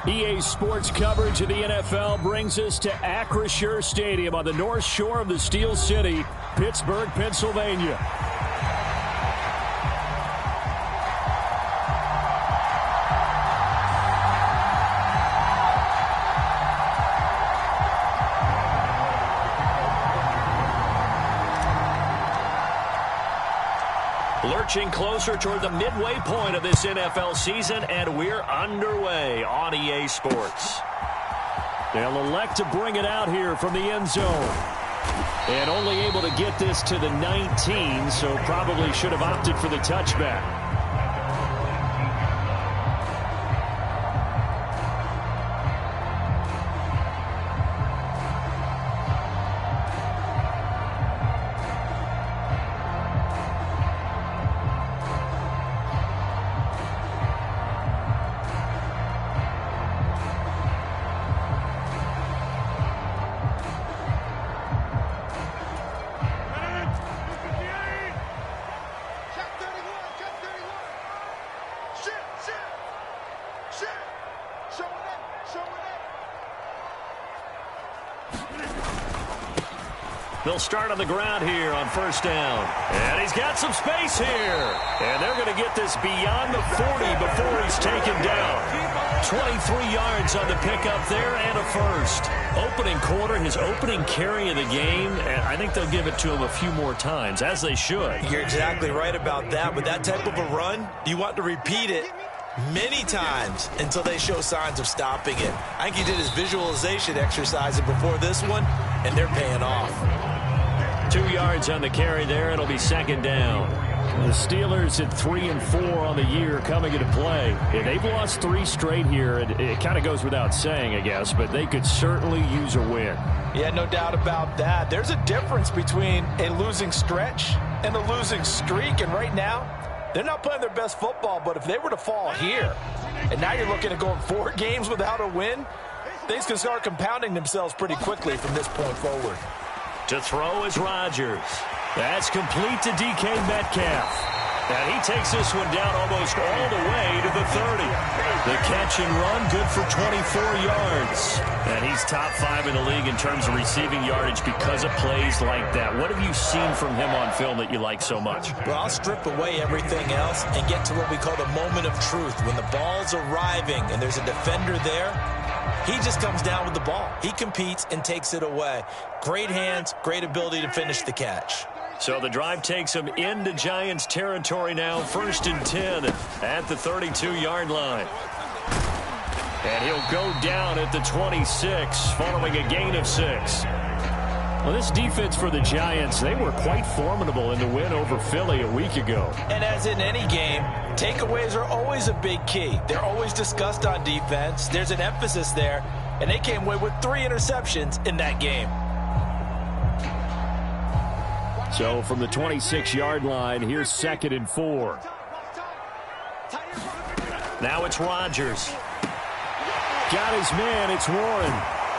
EA Sports coverage of the NFL brings us to Acrisure Stadium on the north shore of the Steel City, Pittsburgh, Pennsylvania. Lurching closer toward the midway point of this NFL season, and we're underway on EA Sports. They'll elect to bring it out here from the end zone. And only able to get this to the 19, so probably should have opted for the touchback. They'll start on the ground here on first down. And he's got some space here. And they're going to get this beyond the 40 before he's taken down. 23 yards on the pickup there and a first. Opening quarter, his opening carry of the game, and I think they'll give it to him a few more times, as they should. You're exactly right about that. With that type of a run, you want to repeat it many times until they show signs of stopping it. I think he did his visualization exercise before this one, and they're paying off. 2 yards on the carry there. It'll be second down. The Steelers at 3-4 on the year coming into play. And they've lost 3 straight here. And it kind of goes without saying, I guess, but they could certainly use a win. Yeah, no doubt about that. There's a difference between a losing stretch and a losing streak. And right now, they're not playing their best football. But if they were to fall here, and now you're looking at going 4 games without a win, things can start compounding themselves pretty quickly from this point forward. To throw is Rodgers. That's complete to DK Metcalf. And he takes this one down almost all the way to the 30. The catch and run, good for 24 yards. And he's top 5 in the league in terms of receiving yardage because of plays like that. What have you seen from him on film that you like so much? Well, I'll strip away everything else and get to what we call the moment of truth. When the ball's arriving and there's a defender there, he just comes down with the ball. He competes and takes it away. Great hands, great ability to finish the catch. So the drive takes him into Giants territory now. 1st and 10 at the 32-yard line. And he'll go down at the 26 following a gain of 6. Well, this defense for the Giants, they were quite formidable in the win over Philly a week ago. And as in any game, takeaways are always a big key. They're always discussed on defense. There's an emphasis there, and they came away with 3 interceptions in that game. So from the 26-yard line, here's 2nd and 4. Now it's Rodgers. Got his man, it's Warren.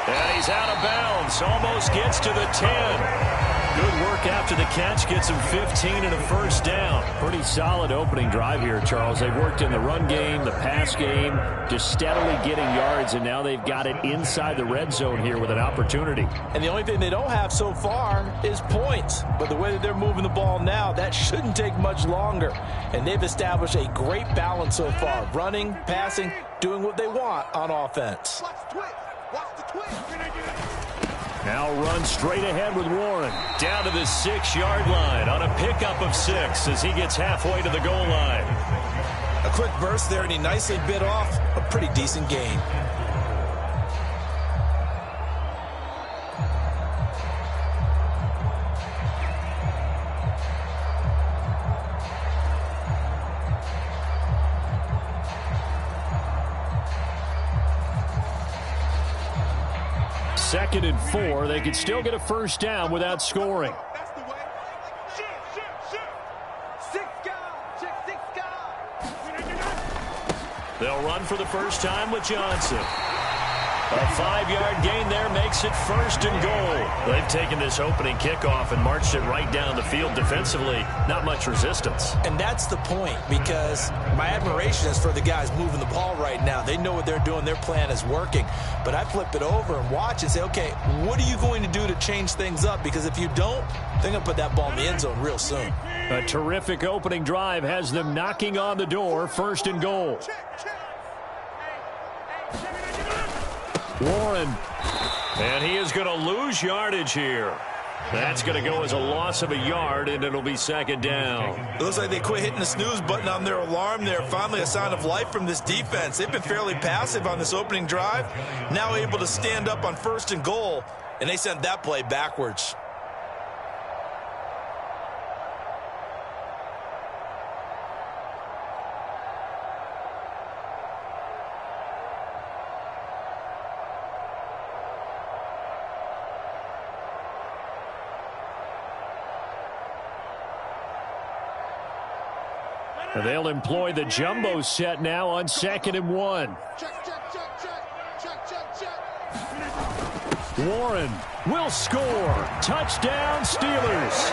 And he's out of bounds, almost gets to the 10. Good work after the catch, gets him 15 and a first down. Pretty solid opening drive here, Charles. They've worked in the run game, the pass game, just steadily getting yards, and now they've got it inside the red zone here with an opportunity. And the only thing they don't have so far is points. But the way that they're moving the ball now, that shouldn't take much longer. And they've established a great balance so far. Running, passing, doing what they want on offense. Now run straight ahead with Warren. Down to the 6-yard line on a pickup of 6 as he gets halfway to the goal line. A quick burst there, and he nicely bit off a pretty decent gain. Second and 4. They could still get a first down without scoring. They'll run for the first time with Johnson. A 5-yard gain there makes it 1st and goal. They've taken this opening kickoff and marched it right down the field defensively. Not much resistance. And that's the point, because my admiration is for the guys moving the ball right now. They know what they're doing. Their plan is working. But I flip it over and watch and say, okay, what are you going to do to change things up? Because if you don't, they're going to put that ball in the end zone real soon. A terrific opening drive has them knocking on the door. 1st and goal. Warren. And he is going to lose yardage here. That's going to go as a loss of a yard, and it'll be 2nd down. It looks like they quit hitting the snooze button on their alarm there. Finally a sign of life from this defense. They've been fairly passive on this opening drive. Now able to stand up on 1st and goal, and they sent that play backwards. They'll employ the jumbo set now on 2nd and 1. Warren will score. Touchdown, Steelers.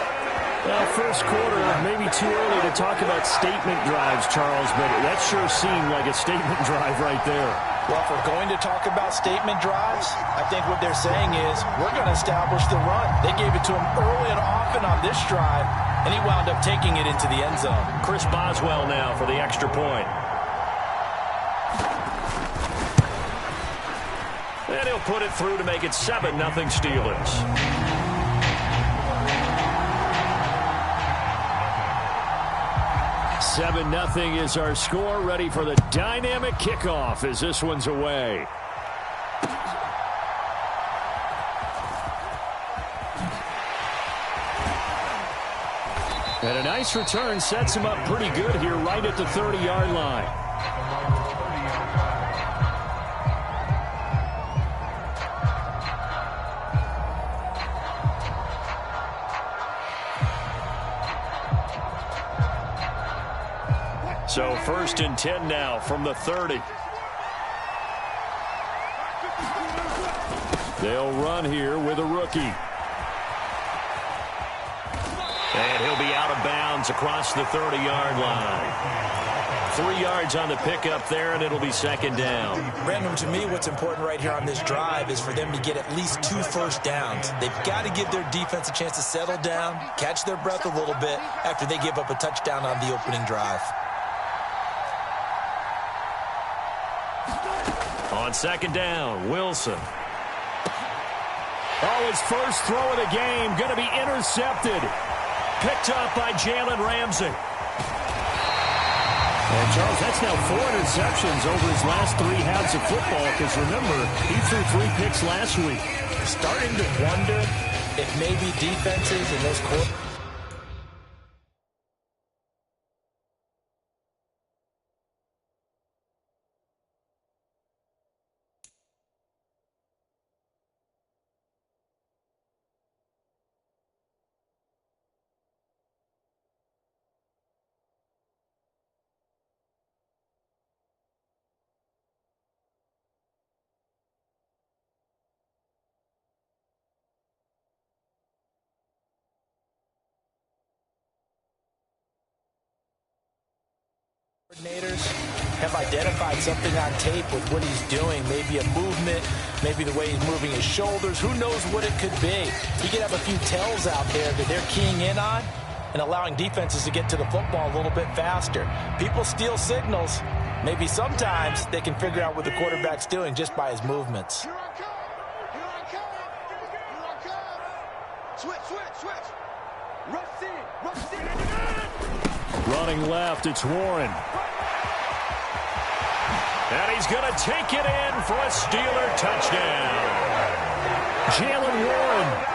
Well, first quarter, maybe too early to talk about statement drives, Charles, but that sure seemed like a statement drive right there. Well, if we're going to talk about statement drives, I think what they're saying is we're going to establish the run. They gave it to him early and often on this drive, and he wound up taking it into the end zone. Chris Boswell now for the extra point. And he'll put it through to make it 7-0 Steelers. Seven-0 is our score. Ready for the dynamic kickoff as this one's away. And a nice return sets him up pretty good here right at the 30-yard line. So 1st and 10 now from the 30. They'll run here with a rookie. And he'll be out of bounds across the 30-yard line. 3 yards on the pickup there, and it'll be 2nd down. Brandon, to me, what's important right here on this drive is for them to get at least 2 first downs. They've got to give their defense a chance to settle down, catch their breath a little bit after they give up a touchdown on the opening drive. On 2nd down, Wilson. Oh, his first throw of the game going to be intercepted. Picked up by Jalen Ramsey. And, Charles, that's now 4 interceptions over his last 3 halves of football, because, remember, he threw 3 picks last week. Starting to wonder if maybe defenses in those quarters. Coordinators have identified something on tape with what he's doing. Maybe a movement, maybe the way he's moving his shoulders. Who knows what it could be? He could have a few tells out there that they're keying in on and allowing defenses to get to the football a little bit faster. People steal signals. Maybe sometimes they can figure out what the quarterback's doing just by his movements. Here I come. Here I come. Here I come. Switch. Rush in. Running left, it's Warren. And he's going to take it in for a Steeler touchdown. Jalen Warren.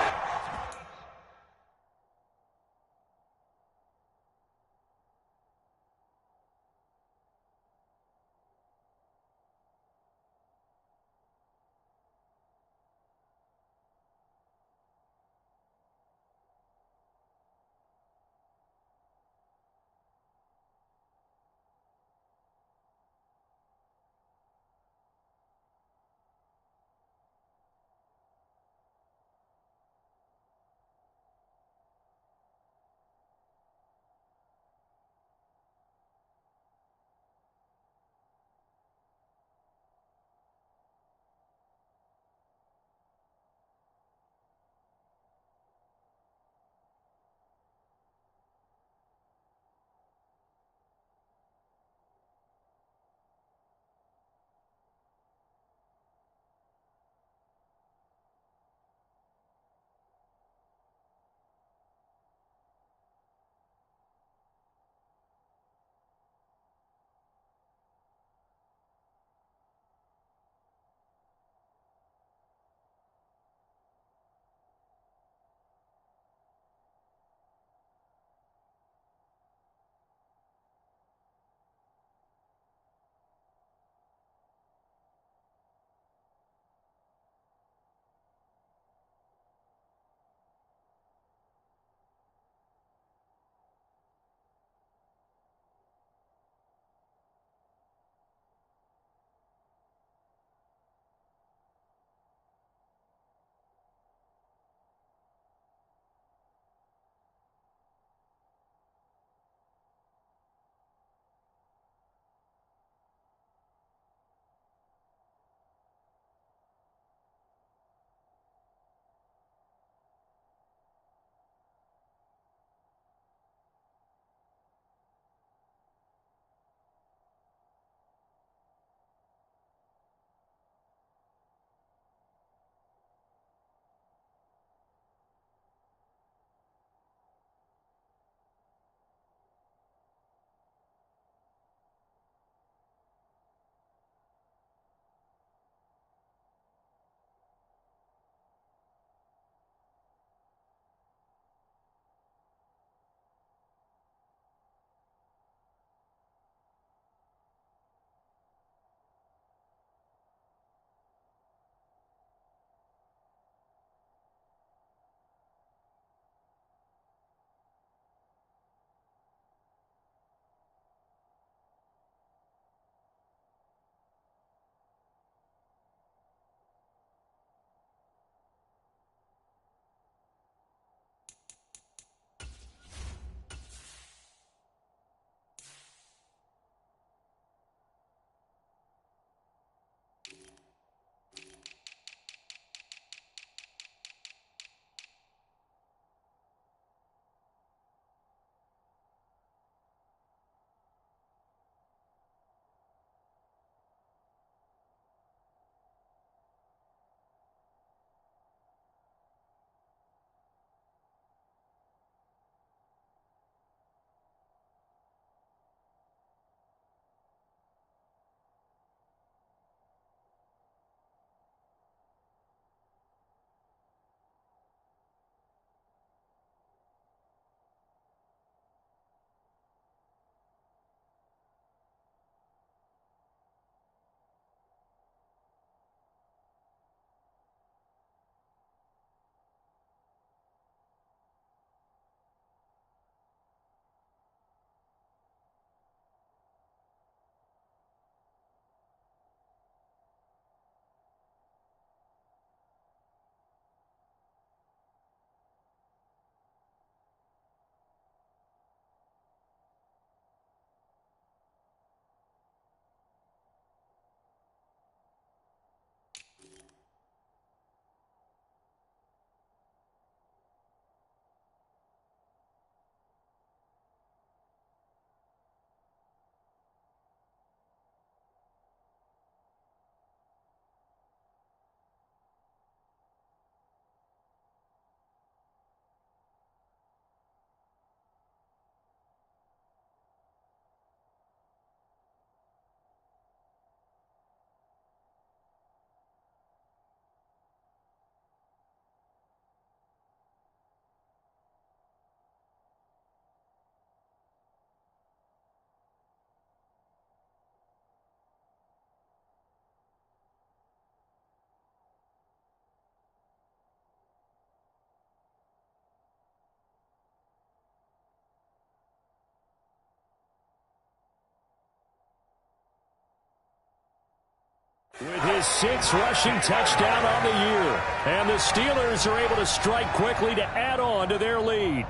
With his 6th rushing touchdown on the year. And the Steelers are able to strike quickly to add on to their lead.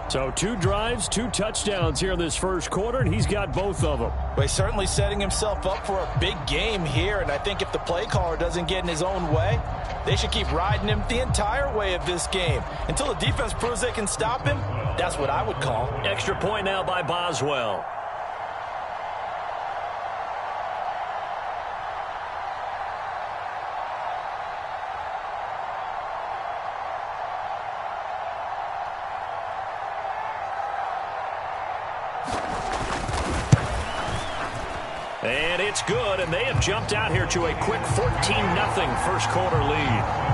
So 2 drives, 2 touchdowns here in this first quarter, and he's got both of them. Well, he's certainly setting himself up for a big game here, and I think if the play caller doesn't get in his own way, they should keep riding him the entire way of this game. Until the defense proves they can stop him, that's what I would call. Extra point now by Boswell. And it's good, and they have jumped out here to a quick 14-0 first quarter lead.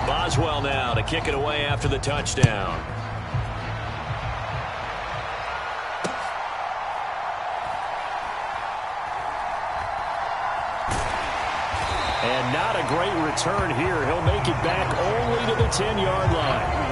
Boswell now to kick it away after the touchdown. And not a great return here. He'll make it back only to the 10-yard line.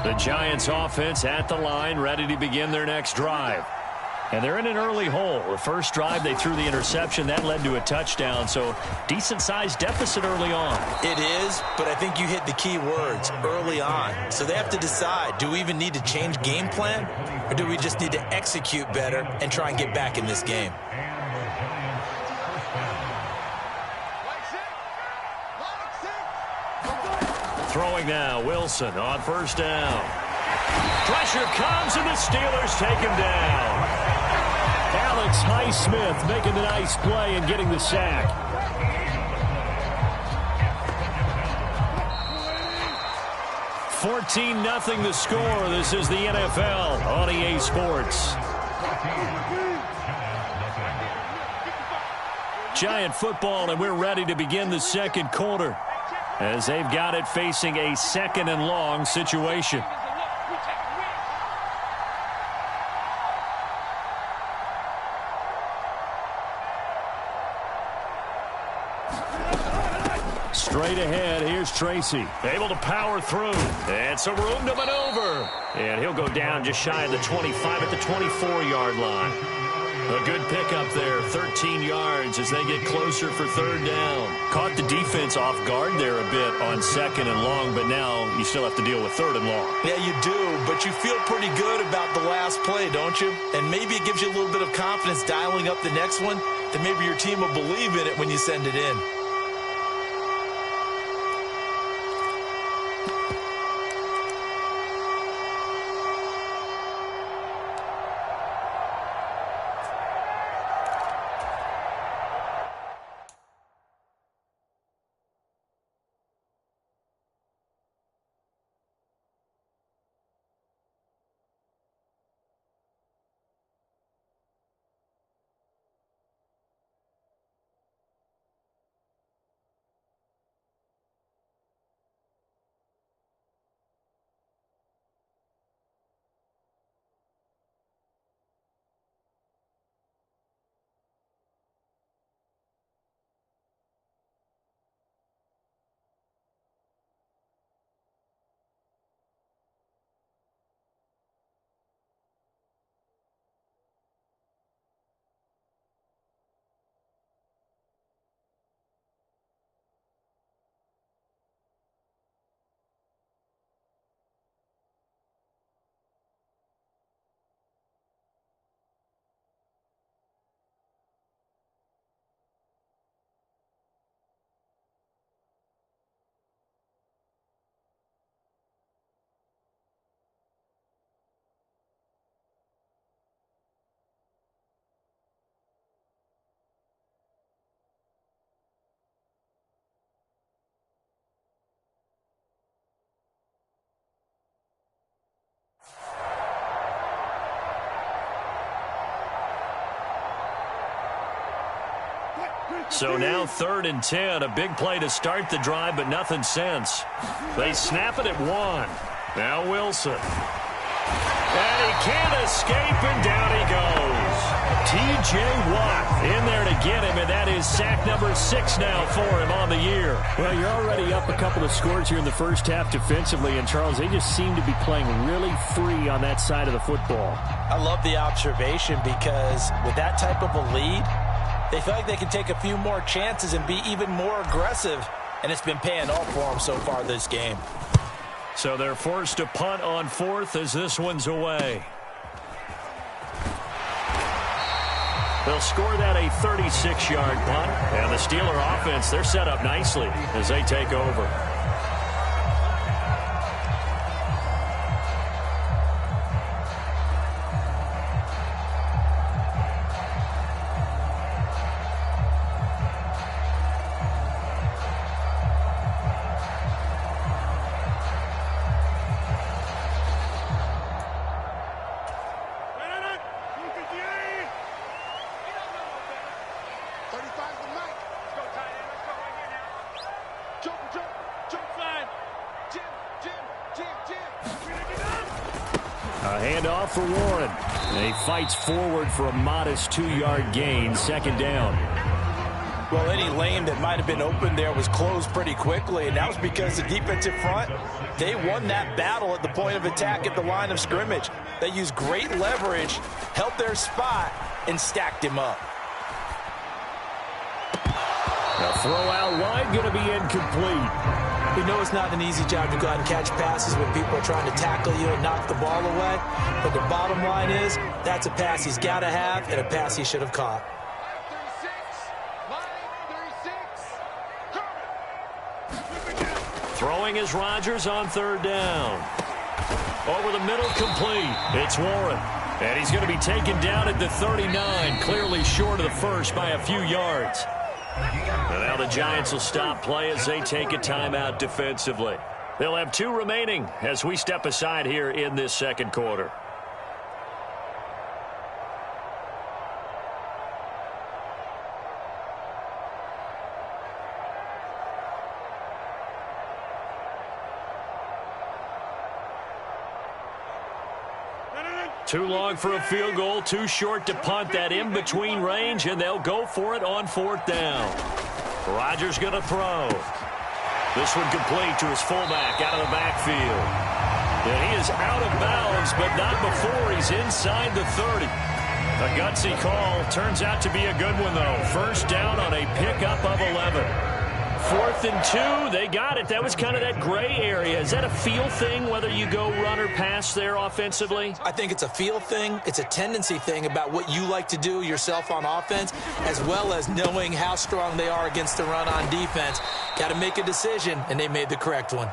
The Giants offense at the line, ready to begin their next drive. And they're in an early hole. The first drive, they threw the interception. That led to a touchdown, so decent-sized deficit early on. It is, but I think you hit the key words, early on. So they have to decide, do we even need to change game plan, or do we just need to execute better and try and get back in this game? Throwing now, Wilson on first down. Pressure comes, and the Steelers take him down. Alex Highsmith making the nice play and getting the sack. $14-0 the score. This is the NFL on EA Sports. Giant football, and we're ready to begin the second quarter, as they've got it facing a 2nd and long situation. Straight ahead, here's Tracy. Able to power through. And some room to maneuver. And he'll go down just shy of the 25 at the 24-yard line. A good pickup there, 13 yards as they get closer for 3rd down. Caught the defense off guard there a bit on 2nd and long, but now you still have to deal with 3rd and long. Yeah, you do, but you feel pretty good about the last play, don't you? And maybe it gives you a little bit of confidence dialing up the next one, that maybe your team will believe in it when you send it in. So now 3rd and 10. A big play to start the drive, but nothing since. They snap it at 1. Now Wilson. And he can't escape, and down he goes. T.J. Watt in there to get him, and that is sack number 6 now for him on the year. Well, you're already up a couple of scores here in the first half defensively, and Charles, they just seem to be playing really free on that side of the football. I love the observation because with that type of a lead, they feel like they can take a few more chances and be even more aggressive, and it's been paying off for them so far this game. So they're forced to punt on 4th as this one's away. They'll score that a 36-yard punt. And the Steeler offense, they're set up nicely as they take over. A handoff for Warren. And he fights forward for a modest 2-yard gain, 2nd down. Well, any lane that might have been open there was closed pretty quickly, and that was because the defensive front, they won that battle at the point of attack at the line of scrimmage. They used great leverage, held their spot, and stacked him up. A throw out wide, going to be incomplete. We know it's not an easy job to go out and catch passes when people are trying to tackle you and knock the ball away. But the bottom line is, that's a pass he's got to have and a pass he should have caught. Throwing is Rodgers on 3rd down. Over the middle, complete. It's Warren. And he's going to be taken down at the 39, clearly short of the first by a few yards. And now the Giants will stop play as they take a timeout defensively. They'll have 2 remaining as we step aside here in this 2nd quarter. Too long for a field goal, too short to punt that in-between range, and they'll go for it on 4th down. Rodgers going to throw. This one complete to his fullback out of the backfield. And he is out of bounds, but not before he's inside the 30. A gutsy call. Turns out to be a good one, though. 1st down on a pickup of 11. 4th and 2, they got it. That was kind of that gray area. Is that a feel thing, whether you go run or pass there offensively? I think it's a feel thing. It's a tendency thing about what you like to do yourself on offense, as well as knowing how strong they are against the run on defense. Got to make a decision, and they made the correct one.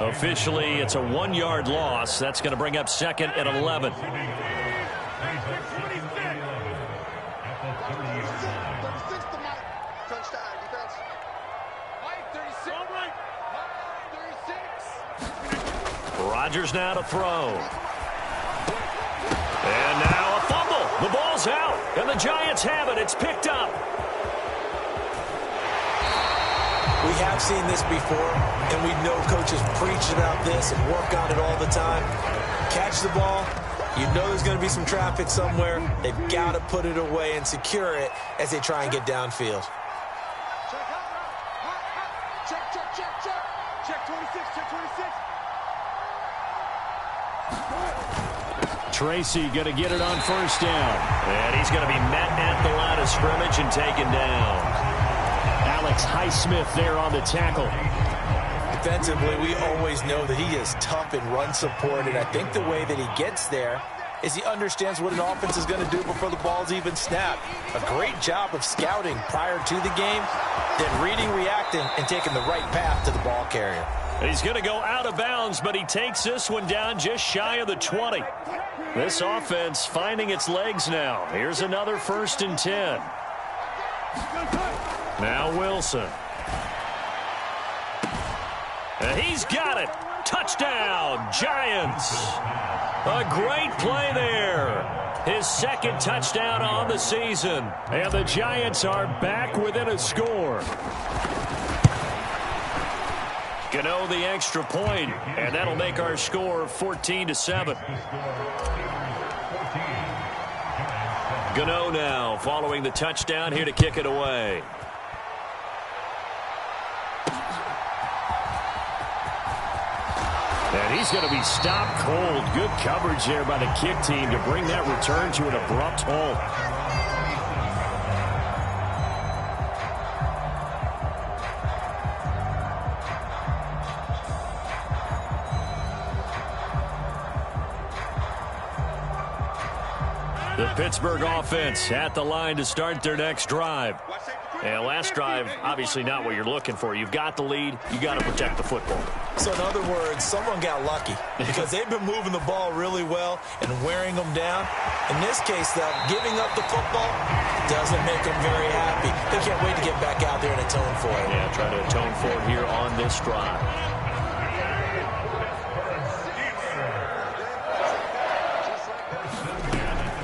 Officially, it's a 1-yard loss. That's going to bring up 2nd and 11. Rodgers now to throw. And now a fumble. The ball's out, and the Giants have it. It's picked up. We have seen this before, and we know coaches preach about this and work on it all the time. Catch the ball. You know there's going to be some traffic somewhere. They've got to put it away and secure it as they try and get downfield. Check 26, check 26. Tracy going to get it on 1st down. And he's going to be met at the line of scrimmage and taken down. Alex Highsmith there on the tackle. Defensively, we always know that he is tough in run support, and I think the way that he gets there is he understands what an offense is going to do before the ball's even snapped. A great job of scouting prior to the game, then reading, reacting, and taking the right path to the ball carrier. He's going to go out of bounds, but he takes this one down just shy of the 20. This offense finding its legs now. Here's another 1st and 10. Now Wilson. And he's got it. Touchdown, Giants. A great play there. His second touchdown on the season. And the Giants are back within a score. Gano the extra point, and that'll make our score 14-7. Gano now following the touchdown here to kick it away. And he's going to be stopped cold. Good coverage there by the kick team to bring that return to an abrupt halt. The Pittsburgh offense at the line to start their next drive. And last drive, obviously not what you're looking for. You've got the lead. You got to protect the football. So in other words, someone got lucky because they've been moving the ball really well and wearing them down. In this case, though, giving up the football doesn't make them very happy. They can't wait to get back out there and atone for it. Yeah, try to atone for it here on this drive.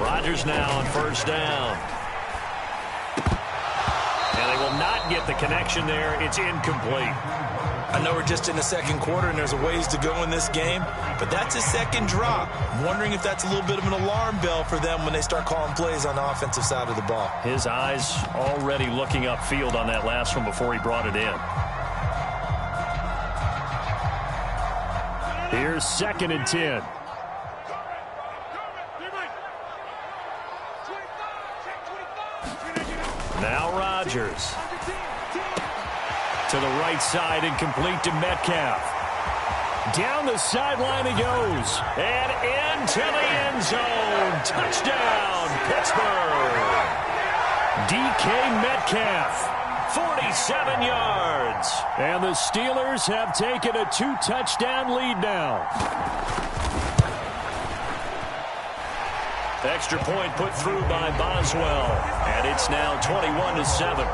Rodgers now on first down. And they will not get the connection there. It's incomplete. I know we're just in the second quarter and there's a ways to go in this game, but that's his second drop. I'm wondering if that's a little bit of an alarm bell for them when they start calling plays on the offensive side of the ball. His eyes already looking upfield on that last one before he brought it in. Here's 2nd and 10. Now Rodgers. To the right side and complete to Metcalf. Down the sideline he goes. And into the end zone. Touchdown, Pittsburgh. DK Metcalf, 47 yards. And the Steelers have taken a 2-touchdown lead now. Extra point put through by Boswell. And it's now 21-7.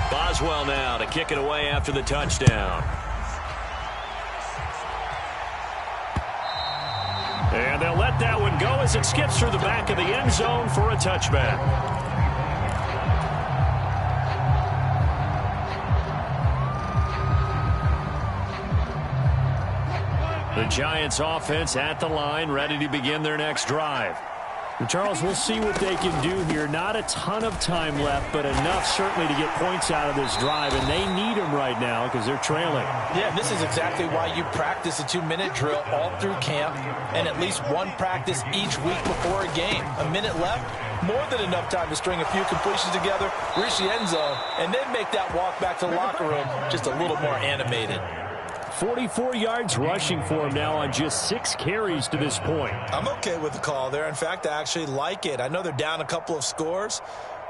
Boswell now to kick it away after the touchdown. And they'll let that one go as it skips through the back of the end zone for a touchback. The Giants offense at the line, ready to begin their next drive. And Charles, we'll see what they can do here. Not a ton of time left, but enough certainly to get points out of this drive, and they need them right now because they're trailing. Yeah, this is exactly why you practice a 2-minute drill all through camp and at least one practice each week before a game. A minute left, more than enough time to string a few completions together, reach the end zone, and then make that walk back to the locker room just a little more animated. 44 yards rushing for him now on just 6 carries to this point. I'm okay with the call there. In fact, I actually like it. I know they're down a couple of scores,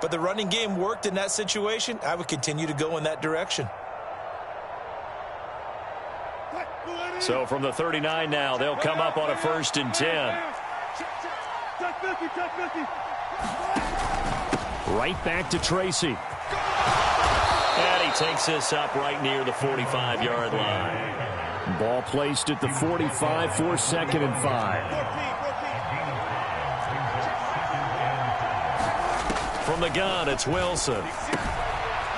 but the running game worked in that situation. I would continue to go in that direction. So from the 39 now, they'll come up on a 1st and 10. Right back to Tracy. And he takes this up right near the 45-yard line. Ball placed at the 45 for 2nd and 5. From the gun, it's Wilson.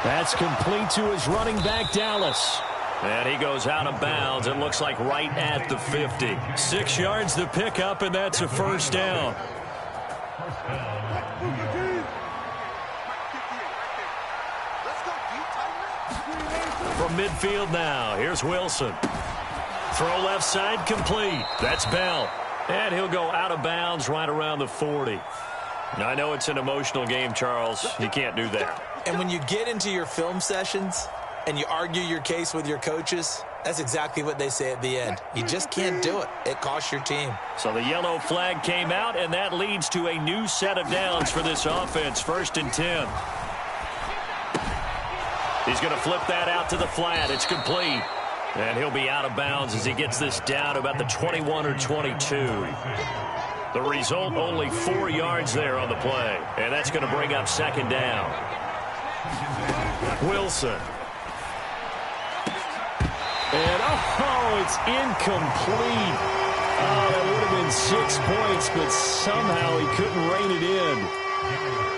That's complete to his running back, Dallas. And he goes out of bounds. It looks like right at the 50. 6 yards to pick up, and that's a 1st down. From midfield now, here's Wilson. Throw left side complete. That's Bell. And he'll go out of bounds right around the 40. Now, I know it's an emotional game, Charles. You can't do that. And when you get into your film sessions and you argue your case with your coaches, that's exactly what they say at the end. You just can't do it. It costs your team. So the yellow flag came out, and that leads to a new set of downs for this offense. 1st and 10. He's going to flip that out to the flat. It's complete. And he'll be out of bounds as he gets this down to about the 21 or 22. The result, only 4 yards there on the play. And that's going to bring up 2nd down. Wilson. And, oh, it's incomplete. Oh, that would have been 6 points, but somehow he couldn't rein it in.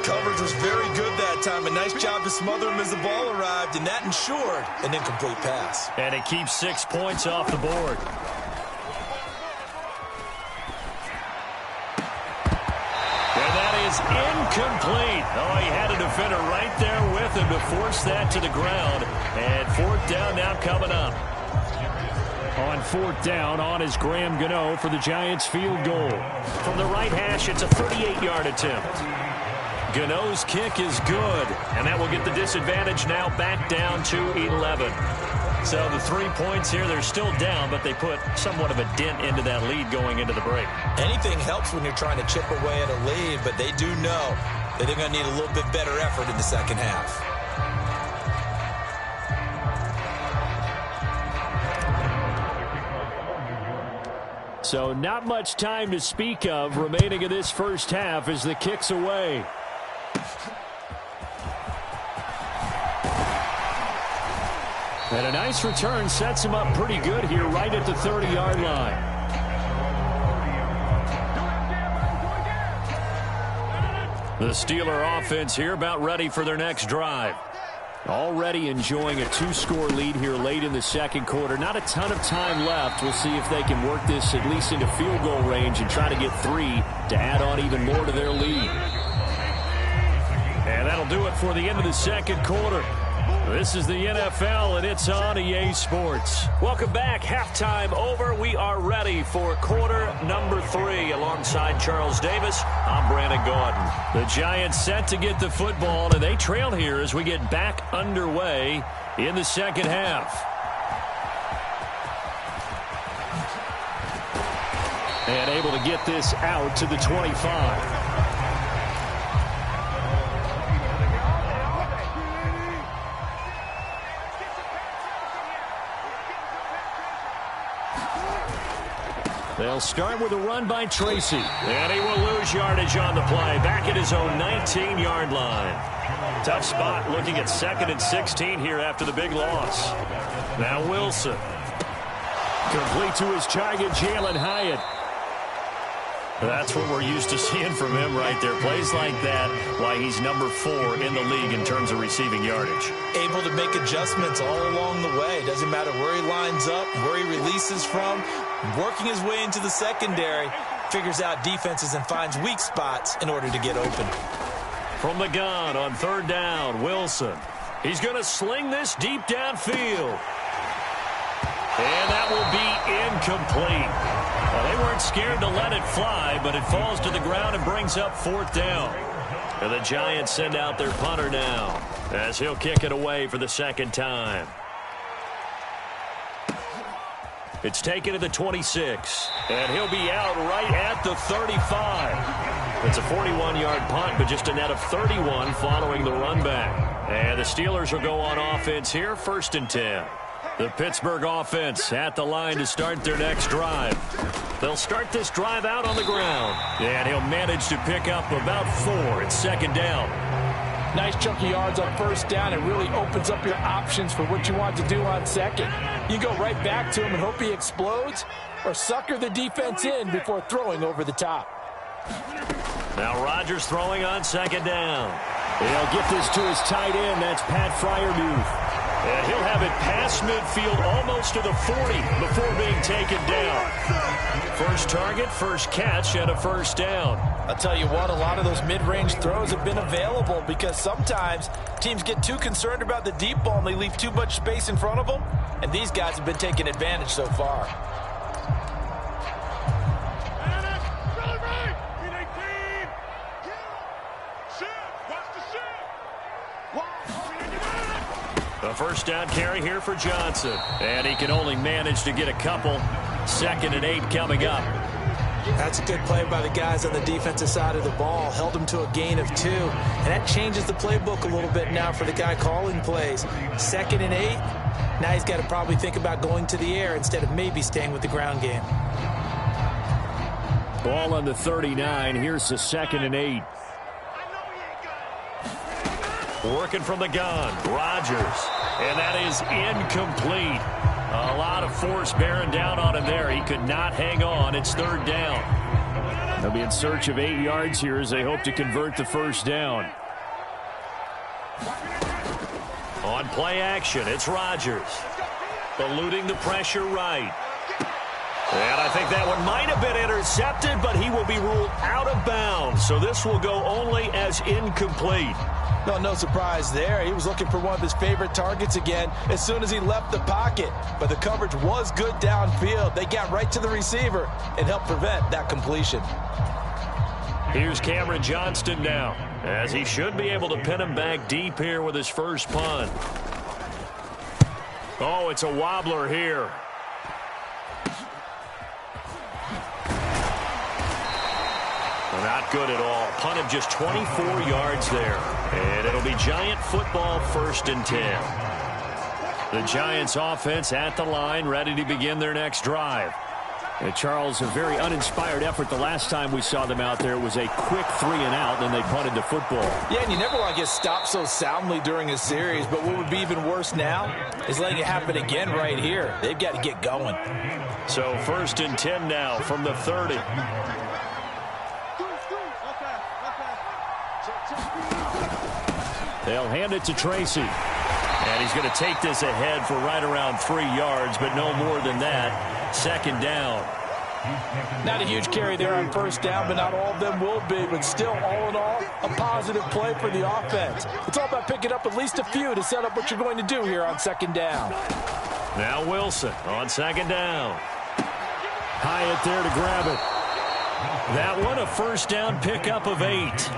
Coverage was very good that time. A nice job to smother him as the ball arrived, and that ensured an incomplete pass. And it keeps 6 points off the board. And that is incomplete. Oh, he had a defender right there with him to force that to the ground. And 4th down now coming up. On 4th down, on is Graham Gano for the Giants field goal. From the right hash, it's a 38-yard attempt. Gano's kick is good, and that will get the disadvantage now back down to 11. So the 3 points here, they're still down, but they put somewhat of a dent into that lead going into the break. Anything helps when you're trying to chip away at a lead, but they do know that they're going to need a little bit better effort in the second half. So not much time to speak of remaining in this first half as the kick's away. And a nice return sets him up pretty good here right at the 30-yard line. The Steeler offense here about ready for their next drive. Already enjoying a 2-score lead here late in the second quarter. Not a ton of time left. We'll see if they can work this at least into field goal range and try to get 3 to add on even more to their lead. And that'll do it for the end of the second quarter. This is the NFL, and it's on EA Sports. Welcome back. Halftime over. We are ready for quarter number 3. Alongside Charles Davis, I'm Brandon Gordon. The Giants set to get the football, and they trail here as we get back underway in the second half. And able to get this out to the 25. They'll start with a run by Tracy. And he will lose yardage on the play. Back at his own 19-yard line. Tough spot looking at 2nd and 16 here after the big loss. Now Wilson. Complete to his target, Jalen Hyatt. That's what we're used to seeing from him right there. Plays like that, why he's number 4 in the league in terms of receiving yardage. Able to make adjustments all along the way. Doesn't matter where he lines up, where he releases from. Working his way into the secondary, figures out defenses and finds weak spots in order to get open. From the gun on 3rd down, Wilson. He's going to sling this deep downfield. And that will be incomplete. Well, they weren't scared to let it fly, but it falls to the ground and brings up 4th down. And the Giants send out their punter now as he'll kick it away for the second time. It's taken to the 26, and he'll be out right at the 35. It's a 41-yard punt, but just a net of 31 following the run back. And the Steelers will go on offense here, 1st and 10. The Pittsburgh offense at the line to start their next drive. They'll start this drive out on the ground, and he'll manage to pick up about 4. It's 2nd down. Nice chunky yards on 1st down. It really opens up your options for what you want to do on 2nd. You go right back to him and hope he explodes, or sucker the defense in before throwing over the top. Now Rodgers throwing on 2nd down. They'll get this to his tight end. That's Pat Freiermuth. And he'll have it past midfield almost to the 40 before being taken down. First target, first catch, and a 1st down. I'll tell you what, a lot of those mid-range throws have been available because sometimes teams get too concerned about the deep ball and they leave too much space in front of them, and these guys have been taking advantage so far. A 1st down carry here for Johnson. And he can only manage to get a couple. 2nd and 8 coming up. That's a good play by the guys on the defensive side of the ball. Held him to a gain of 2. And that changes the playbook a little bit now for the guy calling plays. 2nd and 8. Now he's got to probably think about going to the air instead of maybe staying with the ground game. Ball on the 39. Here's the 2nd and 8. Working from the gun, Rodgers. And that is incomplete. A lot of force bearing down on him there. He could not hang on. It's third down. They'll be in search of 8 yards here as they hope to convert the first down. On play action, it's Rodgers. Eluding the pressure right. And I think that one might have been intercepted, but he will be ruled out of bounds. So this will go only as incomplete. No surprise there. He was looking for one of his favorite targets again as soon as he left the pocket. But the coverage was good downfield. They got right to the receiver and helped prevent that completion. Here's Cameron Johnston now, as he should be able to pin him back deep here with his first punt. Oh, it's a wobbler here. Not good at all. Punt of just 24 yards there. And it'll be Giant football, 1st and 10. The Giants offense at the line, ready to begin their next drive. And Charles, a very uninspired effort. The last time we saw them out there, it was a quick 3 and out, and then they punted the football. Yeah, and you never want to get stopped so soundly during a series, but what would be even worse now is letting it happen again right here. They've got to get going. So 1st and 10 now from the 30. They'll hand it to Tracy. And he's going to take this ahead for right around 3 yards, but no more than that. 2nd down. Not a huge carry there on 1st down, but not all of them will be. But still, all in all, a positive play for the offense. It's all about picking up at least a few to set up what you're going to do here on 2nd down. Now Wilson on 2nd down. Hyatt there to grab it. That one, a 1st down pickup of 8.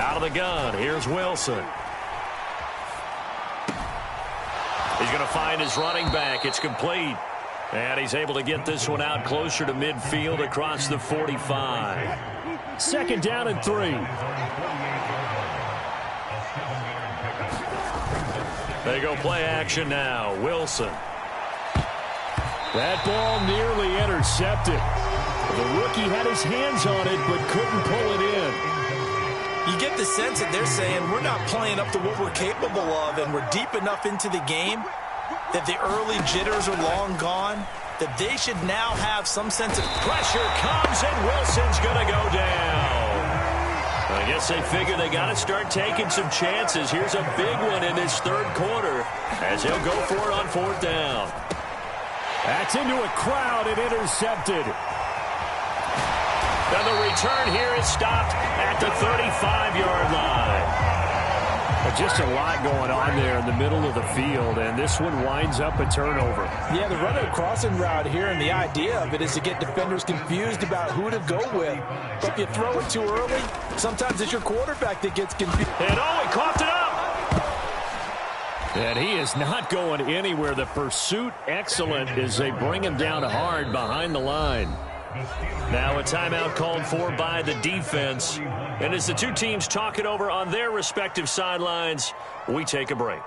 Out of the gun, here's Wilson. He's going to find his running back. It's complete. And he's able to get this one out closer to midfield across the 45. 2nd down and 3. They go play action now. Wilson. That ball nearly intercepted. The rookie had his hands on it but couldn't pull it in. You get the sense that they're saying we're not playing up to what we're capable of, and we're deep enough into the game that the early jitters are long gone, that they should now have some sense of pressure comes, and Wilson's going to go down. I guess they figure they got to start taking some chances. Here's a big one in this 3rd quarter as he'll go for it on 4th down. That's into a crowd and intercepted. And the return here is stopped at the 35-yard line. Just a lot going on there in the middle of the field, and this one winds up a turnover. Yeah, the run and crossing route here, and the idea of it is to get defenders confused about who to go with. But if you throw it too early, sometimes it's your quarterback that gets confused. And oh, he coughed it up. And he is not going anywhere. The pursuit excellent as they bring him down hard behind the line. Now a timeout called for by the defense. And as the two teams talk it over on their respective sidelines, we take a break.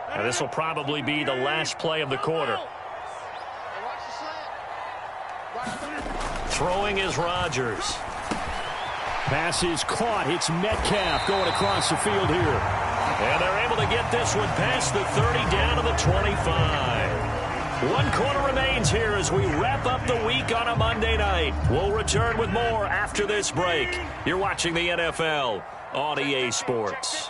Now this will probably be the last play of the quarter. Throwing is Rodgers. Pass is caught. It's Metcalf going across the field here. And they're able to get this one past the 30 down to the 25. 1 quarter remains here as we wrap up the week on a Monday night. We'll return with more after this break. You're watching the NFL on EA Sports.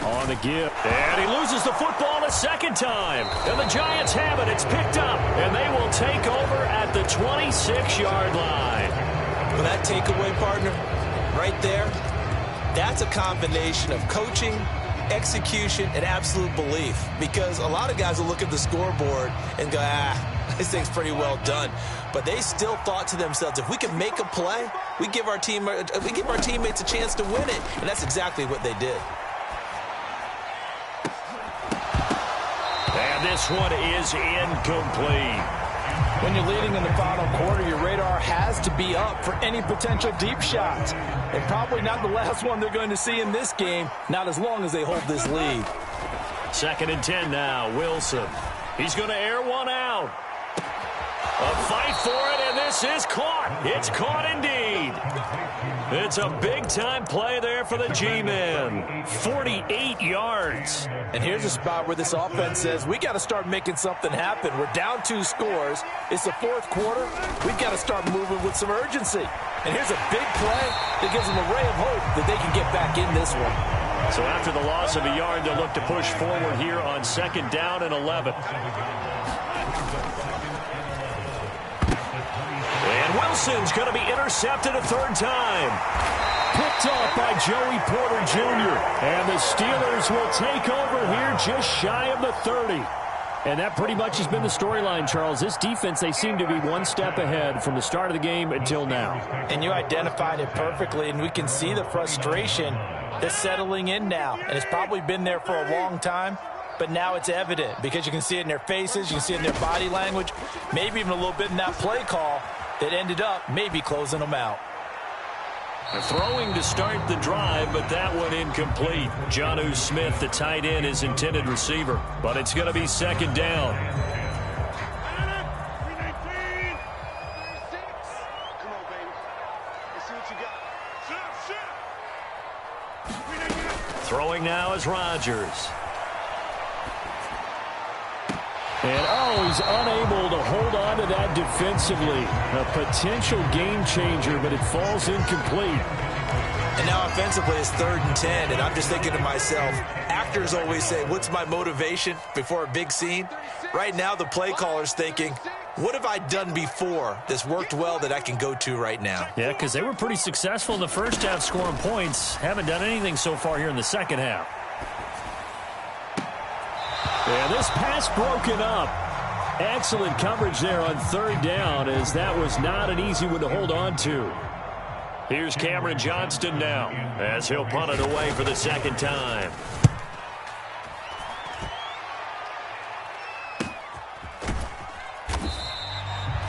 On the give. And he loses the football a second time. And the Giants have it. It's picked up. And they will take over at the 26-yard line. Well, that takeaway, partner, right there, that's a combination of coaching, execution, and absolute belief. Because a lot of guys will look at the scoreboard and go, this thing's pretty well done. But they still thought to themselves, if we can make a play, we give our teammates a chance to win it. And that's exactly what they did. And this one is incomplete. When you're leading in the final quarter, your radar has to be up for any potential deep shots. And probably not the last one they're going to see in this game, not as long as they hold this lead. 2nd and 10 now, Wilson. He's going to air one out. A fight for it, and this is caught. It's caught indeed. It's a big-time play there for the G-men. 48 yards. And here's a spot where this offense says, we got to start making something happen. We're down 2 scores. It's the 4th quarter. We've got to start moving with some urgency. And here's a big play that gives them a ray of hope that they can get back in this one. So after the loss of a yard, they'll look to push forward here on 2nd down and 11. And Wilson's going to be intercepted a 3rd time. Picked off by Joey Porter Jr. And the Steelers will take over here just shy of the 30. And that pretty much has been the storyline, Charles. This defense, they seem to be one step ahead from the start of the game until now. And you identified it perfectly, and we can see the frustration that's settling in now. And it's probably been there for a long time, but now it's evident because you can see it in their faces, you can see it in their body language, maybe even a little bit in that play call that ended up maybe closing them out. They're throwing to start the drive, but that one incomplete. Jonnu Smith, the tight end, is intended receiver, but it's going to be 2nd down. Throwing now is Rodgers. And, he's unable to hold on to that defensively. A potential game changer, but it falls incomplete. And now offensively it's 3rd and 10, and I'm just thinking to myself, actors always say, what's my motivation before a big scene? Right now the play caller's thinking, what have I done before that's worked well that I can go to right now? Yeah, because they were pretty successful in the first half scoring points. Haven't done anything so far here in the second half. And this pass broken up. Excellent coverage there on 3rd down, as that was not an easy one to hold on to. Here's Cameron Johnston now as he'll punt it away for the 2nd time.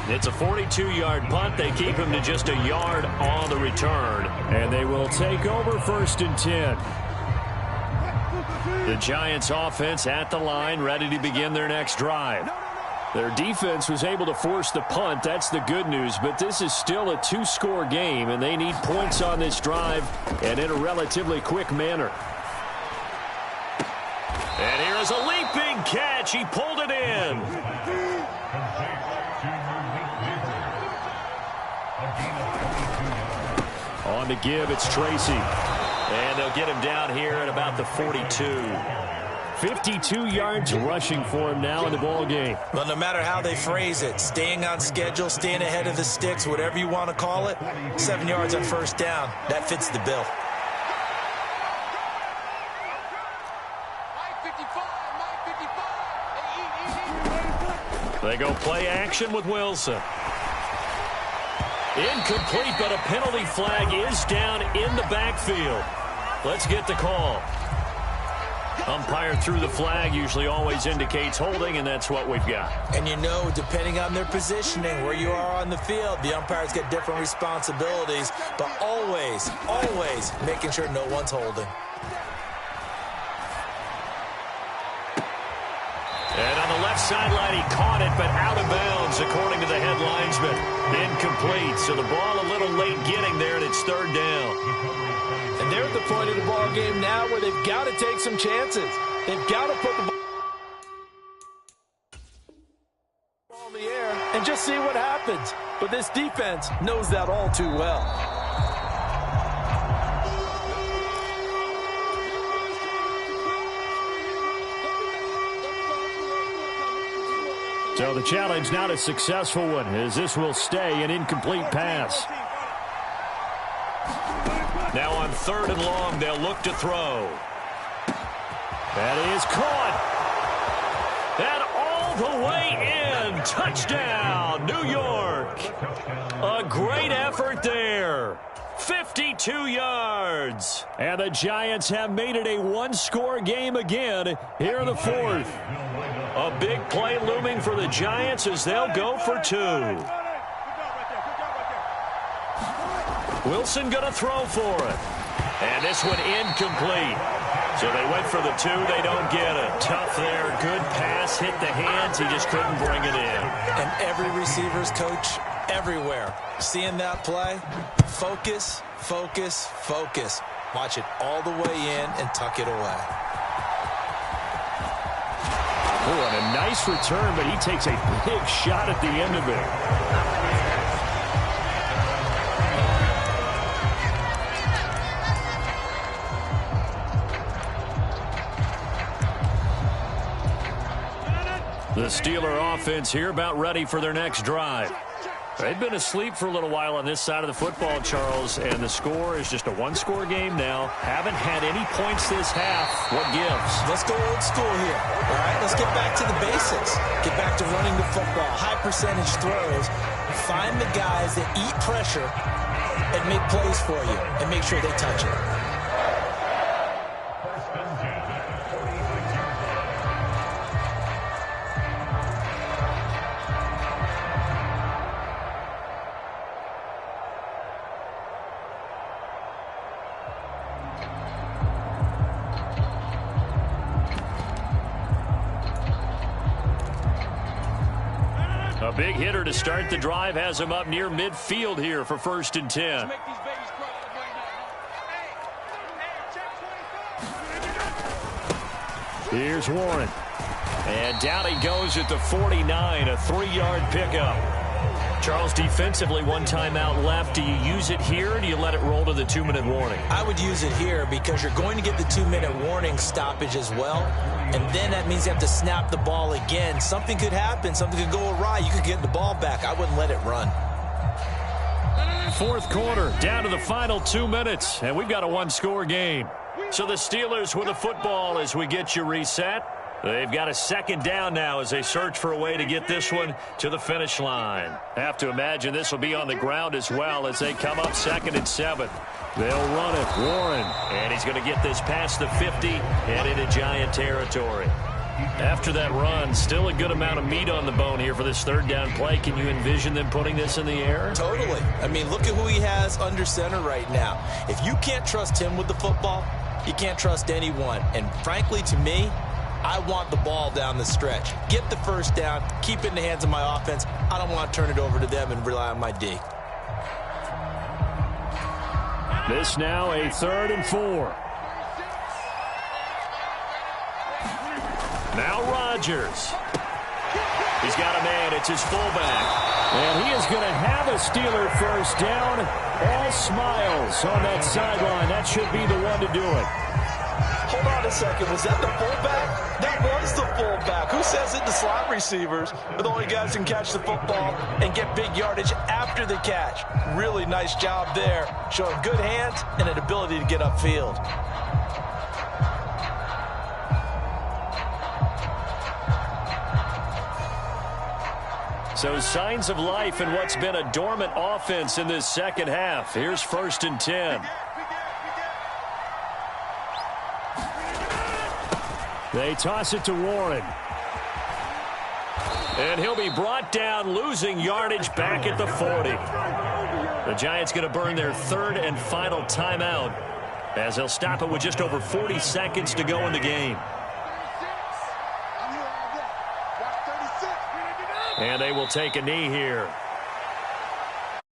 It's a 42-yard punt. They keep him to just a yard on the return. And they will take over 1st and 10. The Giants offense at the line, ready to begin their next drive. Their defense was able to force the punt. That's the good news. But this is still a 2-score game, and they need points on this drive and in a relatively quick manner. And here is a leaping catch. He pulled it in. On to give, it's Tracy. And they'll get him down here at about the 42. 52 yards rushing for him now in the ball game. Well, no matter how they phrase it, staying on schedule, staying ahead of the sticks, whatever you want to call it, 7 yards on 1st down, that fits the bill. They go play action with Wilson. Incomplete, but a penalty flag is down in the backfield. Let's get the call. Umpire threw the flag, usually always indicates holding, and that's what we've got. And you know, depending on their positioning, where you are on the field, the umpires get different responsibilities, but always, always making sure no one's holding. And on the left sideline, he caught it, but out of bounds, according to the head linesman. Incomplete, so the ball a little late getting there, and it's 3rd down. And they're at the point of the ball game now where they've got to take some chances. They've got to put the ball in the air and just see what happens. But this defense knows that all too well. So the challenge, not a successful one, as this will stay an incomplete pass. Now on 3rd and long, they'll look to throw. That is caught. And all the way in. Touchdown, New York. A great effort there. 52 yards. And the Giants have made it a one-score game again here in the fourth. A big play looming for the Giants as they'll go for two. Wilson going to throw for it. And this one incomplete. So they went for the two. They don't get it. Tough there. Good pass. Hit the hands. He just couldn't bring it in. And every receiver's coach everywhere. Seeing that play, focus, focus, focus. Watch it all the way in and tuck it away. Oh, and a nice return, but he takes a big shot at the end of it. The Steeler offense here about ready for their next drive. They've been asleep for a little while on this side of the football, Charles, and the score is just a one-score game now. Haven't had any points this half. What gives? Let's go old school here. All right, let's get back to the basics. Get back to running the football, high percentage throws. Find the guys that eat pressure and make plays for you and make sure they touch it. A big hitter to start the drive has him up near midfield here for 1st and 10. Here's Warren. And down he goes at the 49, a 3-yard pickup. Charles, defensively, one timeout left. Do you use it here, or do you let it roll to the 2-minute warning? I would use it here because you're going to get the 2-minute warning stoppage as well. And then that means you have to snap the ball again. Something could happen. Something could go awry. You could get the ball back. I wouldn't let it run. Fourth quarter, down to the final 2 minutes, and we've got a one-score game. So the Steelers with the football as we get you reset. They've got a second down now as they search for a way to get this one to the finish line. Have to imagine this will be on the ground as well as they come up 2nd and 7. They'll run it. Warren. And he's going to get this past the 50 and into Giant territory. After that run, still a good amount of meat on the bone here for this 3rd down play. Can you envision them putting this in the air? Totally. I mean, look at who he has under center right now. If you can't trust him with the football, you can't trust anyone. And frankly, to me, I want the ball down the stretch. Get the 1st down, keep it in the hands of my offense. I don't want to turn it over to them and rely on my D. This now a 3rd and 4. Now Rodgers. He's got a man. It's his fullback. And he is going to have a Steeler 1st down. All smiles on that sideline. That should be the one to do it. Hold on a second. Was that the fullback? That was the fullback. Who says it? The slot receivers are the only guys who can catch the football and get big yardage after the catch. Really nice job there, showing good hands and an ability to get upfield. So signs of life in what's been a dormant offense in this second half. Here's 1st and 10. They toss it to Warren. And he'll be brought down, losing yardage back at the 40. The Giants going to burn their 3rd and final timeout as they'll stop it with just over 40 seconds to go in the game. And they will take a knee here.